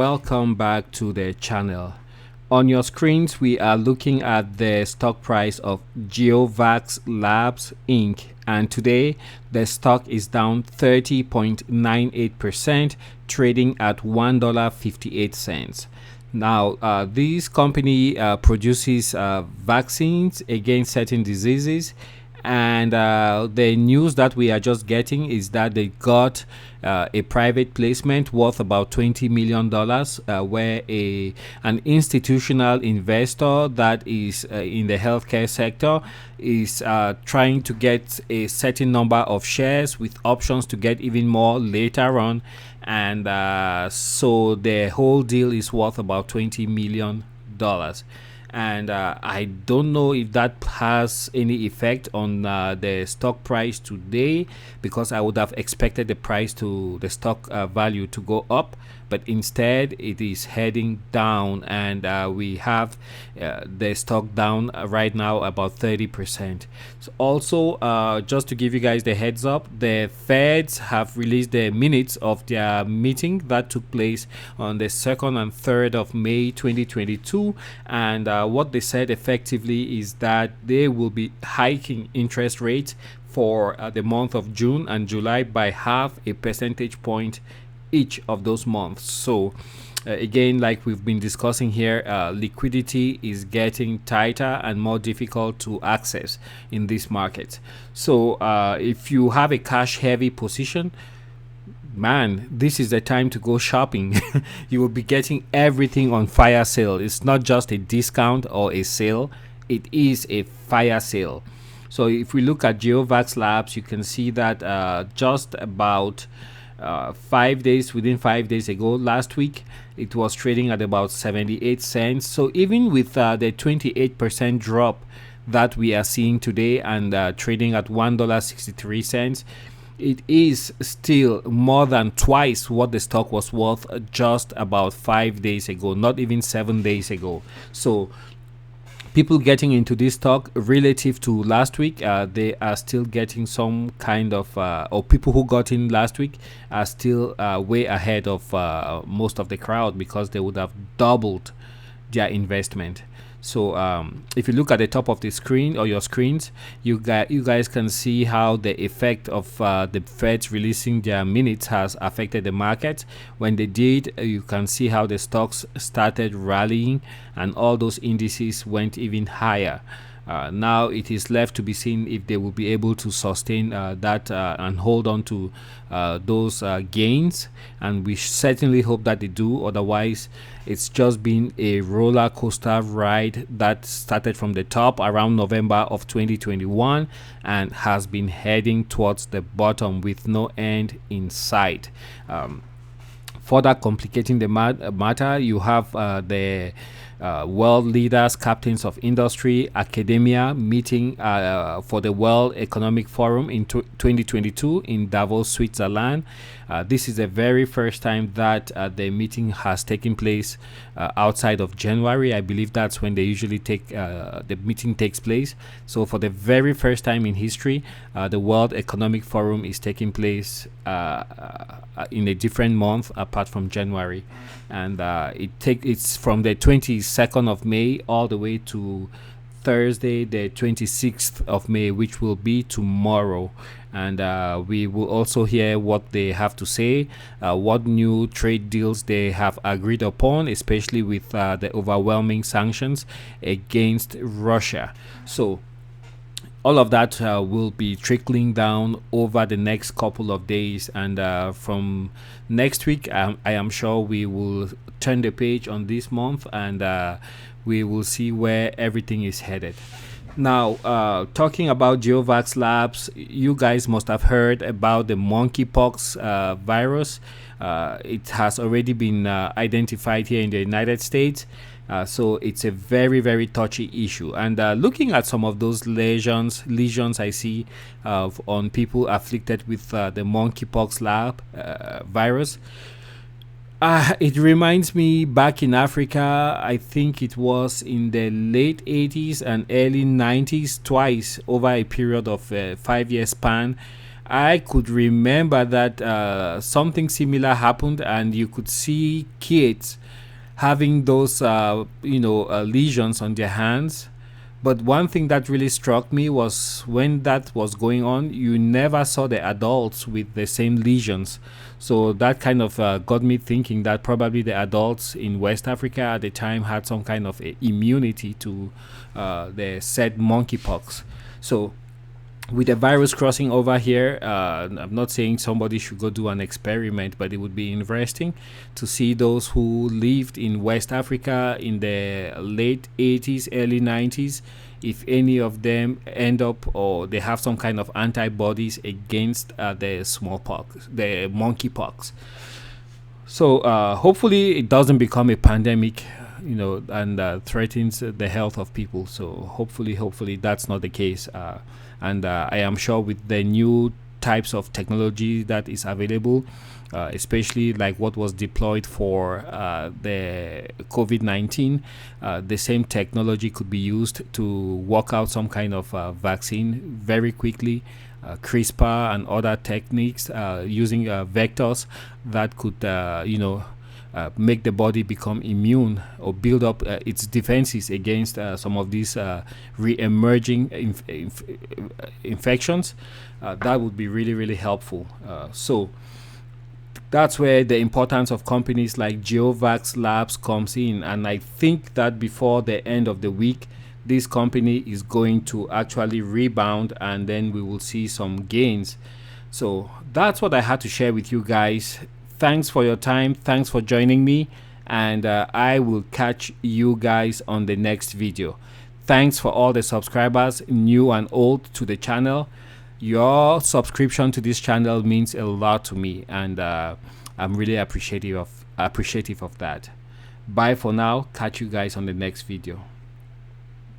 Welcome back to the channel. On your screens, we are looking at the stock price of GeoVax Labs Inc. And today, the stock is down 30.98%, trading at $1.58. Now, this company produces vaccines against certain diseases, and the news that we are just getting is that they got a private placement worth about $20 million, where an institutional investor that is in the healthcare sector is trying to get a certain number of shares with options to get even more later on, and so the whole deal is worth about $20 million. And I don't know if that has any effect on the stock price today, because I would have expected the stock value to go up, but instead it is heading down, and we have the stock down right now about 30%. So also, just to give you guys the heads up, the Feds have released the minutes of their meeting that took place on the 2nd and 3rd of May 2022, and what they said effectively is that they will be hiking interest rates for the month of June and July by half a percentage point each of those months. So again, like we've been discussing here, liquidity is getting tighter and more difficult to access in this market. So if you have a cash heavy position, man, this is the time to go shopping. You will be getting everything on fire sale. It's not just a discount or a sale, it is a fire sale. So if we look at GeoVax Labs, you can see that just about 5 days, within 5 days ago, last week, it was trading at about 78 cents. So even with the 28% drop that we are seeing today, and trading at $1.63, it is still more than twice what the stock was worth just about 5 days ago, not even 7 days ago. So people getting into this stock relative to last week, they are still getting some kind of or people who got in last week are still way ahead of most of the crowd, because they would have doubled their investment. So if you look at the top of the screen or your screens, you guys can see how the effect of the Feds releasing their minutes has affected the market. When they did, you can see how the stocks started rallying, and all those indices went even higher. Now it is left to be seen if they will be able to sustain that and hold on to those gains, and we certainly hope that they do. Otherwise, it's just been a roller coaster ride that started from the top around November of 2021 and has been heading towards the bottom with no end in sight. Further complicating the matter, you have the world leaders, captains of industry, academia meeting for the World Economic Forum in 2022 in Davos, Switzerland. This is the very first time that the meeting has taken place outside of January. I believe that's when they usually the meeting takes place. So for the very first time in history, the World Economic Forum is taking place in a different month apart from January, and it's from the 22nd of May all the way to Thursday the 26th of May, which will be tomorrow. And we will also hear what they have to say, what new trade deals they have agreed upon, especially with the overwhelming sanctions against Russia. So all of that will be trickling down over the next couple of days, and from next week, I am sure we will turn the page on this month, and we will see where everything is headed. Now, talking about GeoVax Labs, you guys must have heard about the monkeypox virus. It has already been identified here in the United States. So it's a very, very touchy issue. And looking at some of those lesions I see on people afflicted with the monkeypox virus, it reminds me back in Africa. I think it was in the late 80s and early 90s, twice over a period of 5 year span. I could remember that something similar happened, and you could see kids having those lesions on their hands. But one thing that really struck me was when that was going on, you never saw the adults with the same lesions. So that kind of got me thinking that probably the adults in West Africa at the time had some kind of immunity to the said monkeypox. So with the virus crossing over here, I'm not saying somebody should go do an experiment, but it would be interesting to see those who lived in West Africa in the late 80s, early 90s, if any of them end up or they have some kind of antibodies against the smallpox, the monkeypox. So hopefully it doesn't become a pandemic, and threatens the health of people. So hopefully that's not the case. And I am sure with the new types of technology that is available, especially like what was deployed for the COVID-19, the same technology could be used to work out some kind of vaccine very quickly. CRISPR and other techniques using vectors that could, make the body become immune or build up its defenses against some of these re-emerging infections. That would be really, really helpful. So that's where the importance of companies like GeoVax Labs comes in. And I think that before the end of the week, this company is going to actually rebound, and then we will see some gains. So that's what I had to share with you guys. Thanks for your time. Thanks for joining me. And I will catch you guys on the next video. Thanks for all the subscribers, new and old, to the channel. Your subscription to this channel means a lot to me, and I'm really appreciative of that. Bye for now. Catch you guys on the next video.